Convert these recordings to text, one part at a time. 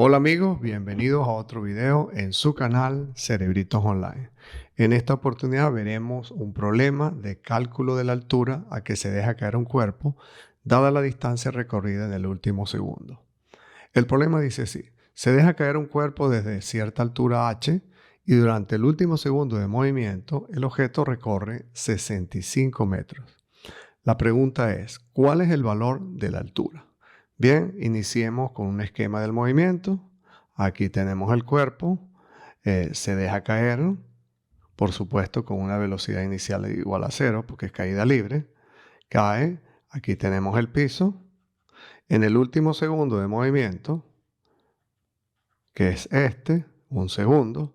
Hola amigos, bienvenidos a otro video en su canal Cerebritos Online. En esta oportunidad veremos un problema de cálculo de la altura a que se deja caer un cuerpo, dada la distancia recorrida en el último segundo. El problema dice así: se deja caer un cuerpo desde cierta altura h y durante el último segundo de movimiento el objeto recorre 65 metros. La pregunta es, ¿cuál es el valor de la altura? Bien, iniciemos con un esquema del movimiento. Aquí tenemos el cuerpo, se deja caer, por supuesto con una velocidad inicial igual a 0, porque es caída libre. Cae, aquí tenemos el piso. En el último segundo de movimiento, que es un segundo,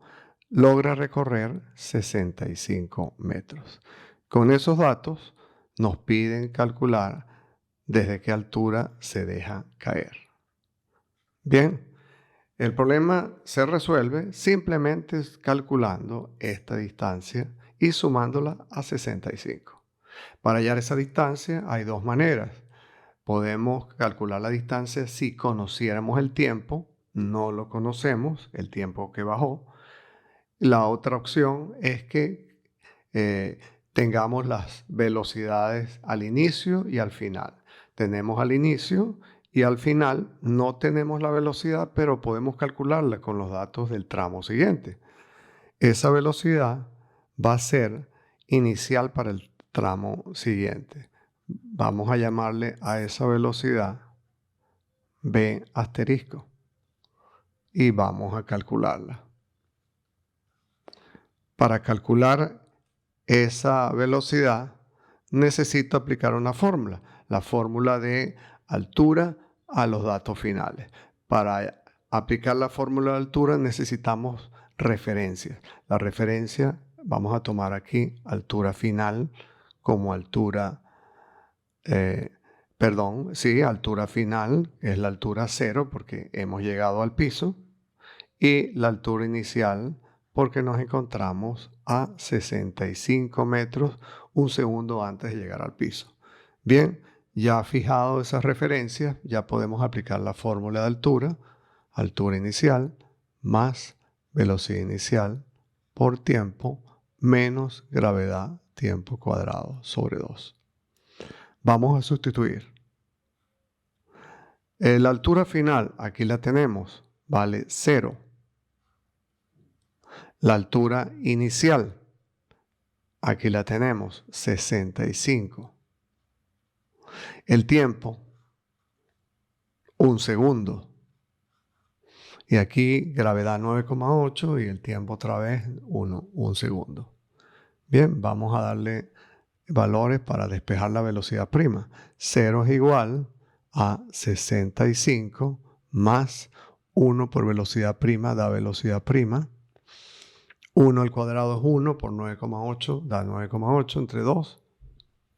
logra recorrer 65 metros. Con esos datos nos piden calcular desde qué altura se deja caer. Bien, el problema se resuelve simplemente calculando esta distancia y sumándola a 65. Para hallar esa distancia hay dos maneras. Podemos calcular la distancia si conociéramos el tiempo, no lo conocemos, el tiempo que bajó. La otra opción es que tengamos las velocidades al inicio y al final. Tenemos al inicio y al final no tenemos la velocidad, pero podemos calcularla con los datos del tramo siguiente. Esa velocidad va a ser inicial para el tramo siguiente. Vamos a llamarle a esa velocidad B asterisco y vamos a calcularla. Para calcular esa velocidad necesito aplicar una fórmula, la fórmula de altura a los datos finales. Para aplicar la fórmula de altura necesitamos referencias. La referencia, vamos a tomar aquí altura final como altura, altura final es la altura 0 porque hemos llegado al piso, y la altura inicial porque nos encontramos a 65 metros un segundo antes de llegar al piso. Bien, ya fijado esas referencias, ya podemos aplicar la fórmula de altura inicial más velocidad inicial por tiempo menos gravedad tiempo cuadrado sobre 2. Vamos a sustituir. La altura final, aquí la tenemos, vale 0. La altura inicial, aquí la tenemos, 65. El tiempo, un segundo. Y aquí gravedad 9,8 y el tiempo otra vez un segundo. Bien, vamos a darle valores para despejar la velocidad prima. 0 es igual a 65 más 1 por velocidad prima da velocidad prima. 1 al cuadrado es 1 por 9,8 da 9,8 entre 2,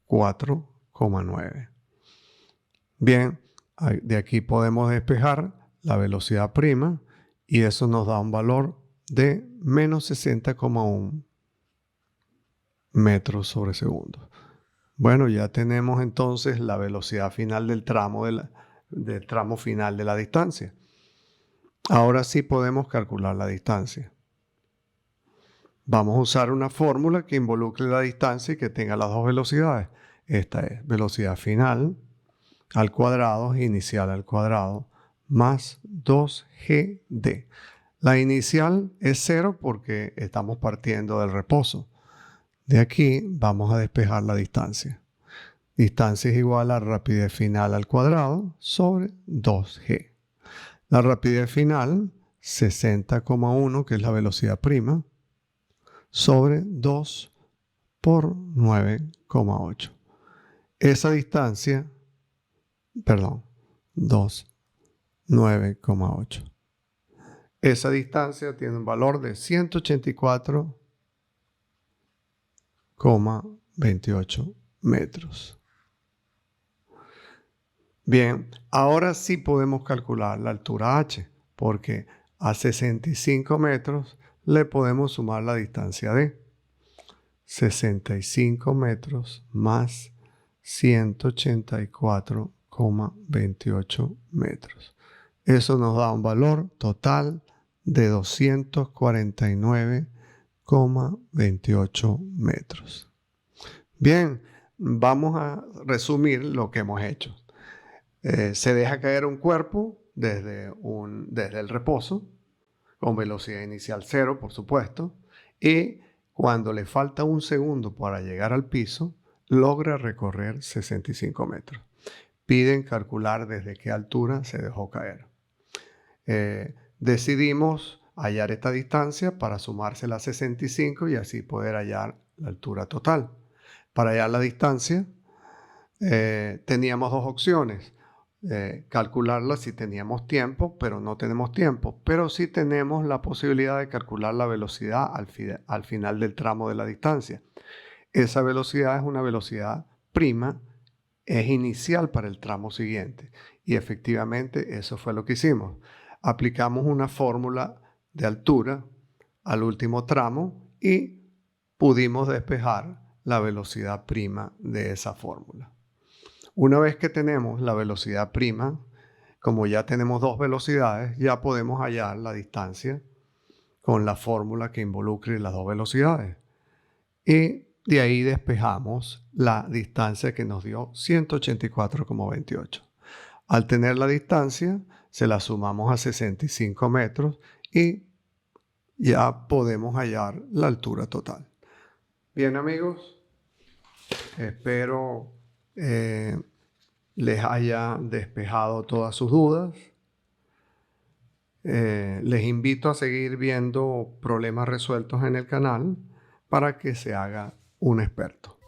4,9. Bien, de aquí podemos despejar la velocidad prima y eso nos da un valor de menos 60,1 metros sobre segundo. Bueno, ya tenemos entonces la velocidad final del tramo final de la distancia. Ahora sí podemos calcular la distancia. Vamos a usar una fórmula que involucre la distancia y que tenga las dos velocidades. Esta es velocidad final al cuadrado, inicial al cuadrado, más 2GD. La inicial es 0 porque estamos partiendo del reposo. De aquí vamos a despejar la distancia. Distancia es igual a rapidez final al cuadrado sobre 2G. La rapidez final, 60,1, que es la velocidad prima, sobre 2 por 9,8. Esa distancia, 9,8. Esa distancia tiene un valor de 184,28 metros. Bien, ahora sí podemos calcular la altura h, porque a 65 metros le podemos sumar la distancia d. 65 metros más 184,28 metros. Eso nos da un valor total de 249,28 metros. Bien, vamos a resumir lo que hemos hecho. Se deja caer un cuerpo desde el reposo, con velocidad inicial 0, por supuesto, y cuando le falta un segundo para llegar al piso, logra recorrer 65 metros. Piden calcular desde qué altura se dejó caer. Decidimos hallar esta distancia para sumársela a 65 y así poder hallar la altura total. Para hallar la distancia, teníamos dos opciones. Calcularla si teníamos tiempo, pero no tenemos tiempo. Pero sí tenemos la posibilidad de calcular la velocidad al final del tramo de la distancia. Esa velocidad es una velocidad prima, es inicial para el tramo siguiente. Y efectivamente eso fue lo que hicimos. Aplicamos una fórmula de altura al último tramo y pudimos despejar la velocidad prima de esa fórmula. Una vez que tenemos la velocidad prima, como ya tenemos dos velocidades, ya podemos hallar la distancia con la fórmula que involucre las dos velocidades. Y de ahí despejamos la distancia que nos dio 184,28. Al tener la distancia, se la sumamos a 65 metros y ya podemos hallar la altura total. Bien, amigos, espero les haya despejado todas sus dudas. Les invito a seguir viendo problemas resueltos en el canal para que se haga un experto.